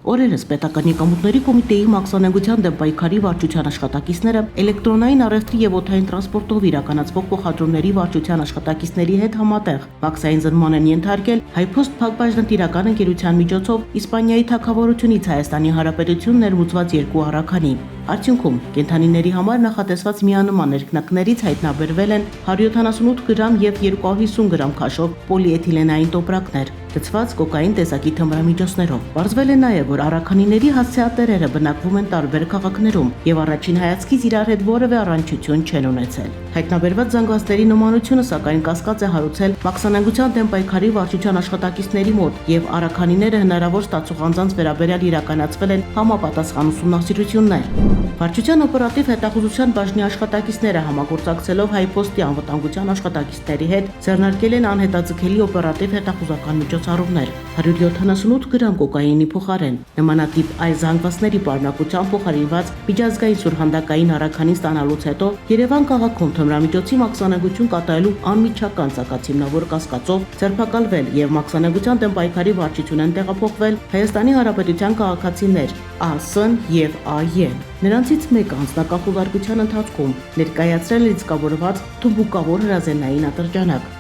Օրերս պետական եկամուտների կոմիտեի մաքսանենգության դեմ պայքարի վարչության աշխատակիցները էլեկտրոնային առևտրի եւ օդային տրանսպորտով իրականացվող փոխադրումների վարչության աշխատակիցների հետ համատեղ վաքսային զննման են ենթարկել Հայփոստ փակbaşնտիրական ընկերության միջոցով Իսպանիայի թագավորությունից Հայաստանի Հանրապետություն ներմուծված երկու առաքանի։ Արդյունքում կենդանիների համար նախատեսված միանման ներքնակներից հայտնաբերվել են 178 գրամ եւ 250 գրամ քաշով պոլիէթիլենային տոպրակներ, գծված կոկային տեսակի թմրամիջոցներով։ Պարզվել է նաեւ, որ առաքանիների հասցեատերերը բնակվում են տարբեր քաղաքներում եւ առաջին հայացքից իրար հետ որևէ առնչություն չեն ունեցել։ Հայտնաբերված զանգվածների նմանությունը սակայն կասկած է հարուցել մաքսանենգության դեմ պայքարի վարչության աշխատակիցների մոտ եւ առաքանիները հնարավոր ստացող անձանց վերաբերյալ իրականացվել են համապատասխան ուսումնասիրություններ։ Վարչության օպերատիվ հետախուզության բաժնի աշխատակիցները համագործակցելով Հայփոստի անվտանգության աշխատակիցների հետ ձեռնարկել են անհետաձգելի օպերատիվ հետախուզական միջոցառումներ 178 գրամ կոկայինի փոխարեն նմանատիպ այլ զանգվածների պարունակությամբ փոխարինված միջազգային սուրհանդակային առաքանի ստանալուց հետո Երևան քաղաքում թմրամիջոցի մաքսանենգություն կատարելու անմիջական ցակացիմնավոր կասկածով ձերբակալվել եւ մաքսանենգության դեմ պայքարի վարչություն են տեղափոխվել Հայաստանի Հանրապետության քաղաքացիներ ԱՍ-ն եւ ԱԵ-ն։ Նրանցից մեկը անձնակախուզարկության ընթացքում ներկայացրել է լիցքավորված թմբուկավոր հրազենային ատրճանակ։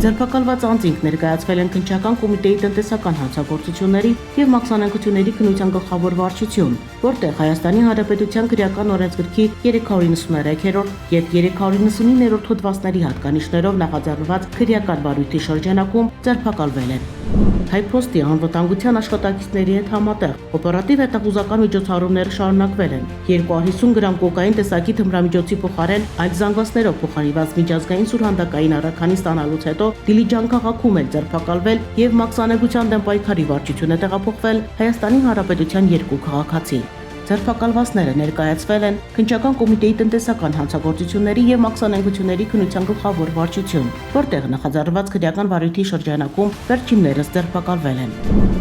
Ձերբակալված անձինք ներկայացվել են քննչական կոմիտեի տնտեսական հանցագործությունների եւ մաքսանենգությունների քննության գլխավոր վարչություն, որտեղ Հայաստանի Հանրապետության քրեական օրենսգրքի 393-րդ եւ 399-րդ հոդվածների հատկանիշներով նախաձեռնված քրեական վարույթի շրջանակում ձերբակալվել են։ Հայփոստի անվտանգության աշխատակիցների հետ համատեղ օպերատիվ հետախուզական միջոցառումները շարունակվել են։ 250 գրամ կոկային տեսակի թմրամիջոցի փոխարեն այդ զանգվածներով փոխարինված միջազգային սուրհանդակային առաքանի ստանալուց հետո Դիլիջան քաղաքում էլ ձերբակալվել եւ մաքսանենգության դեմ պայքարի վարչություն է տեղափոխվել Հայաստանի Հանրապետության երկու քաղաքացի։ Ձերբակալվածները ներկայացվել են քննչական կոմիտեի տնտեսական հանցագործությունների եւ մաքսանենգությունների քննության գլխավոր վարչություն, որտեղ նախաձեռնված քրեական վարույթի շրջանակում վերջիններս ձերբակալվել են։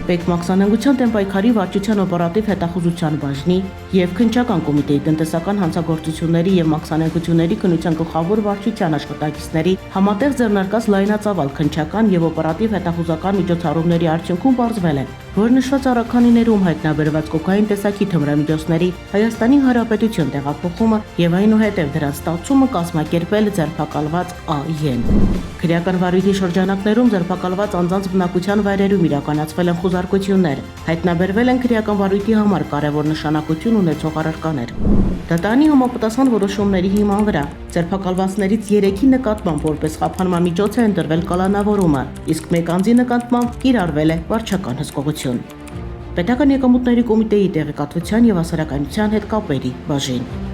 Մաքսանենգության դեմ պայքարի վարչության օպերատիվ հետախուզության բաժնի եւ քննչական կոմիտեի տնտեսական հանցագործությունների եւ մաքսանենգությունների քննության գլխավոր վարչության աշխատակիցների համատեղ ձեռնարկած լայնածավալ քննչական եւ օպերատիվ հետախուզական միջոցառումների արդյունքում պարզվել է, որ նշված առաքանիներում հայտնաբերված կոկային տեսակի թմրամիջոցների Հայաստանի Հանրապետություն տեղափոխումը եւ այնուհետեւ դրանց ստացումը կազմակերպել ձերբակալված ԱԵ-ն։ Քրեական վարույթի շրջանակներում ձերբակալված անձանց բնակության վայրերում իրականացվել են խուզարկություններ, հայտնաբերվել են քրեական վարույթի համար կարևոր նշանակություն ունեցող առարկաներ։ Դատարանի համապատասխան որոշումների հիման վրա ձերբակալվածներից 3-ի նկատմամբ որպես խափանման միջոց է ընտրվել կալանավորումը, իսկ մեկ անձի նկատմամբ կիրառվել է վարչական հսկողություն։ Պետական եկամուտների կոմիտեի տեղեկատվության եւ հասարակայնության հետ կապերի բաժին։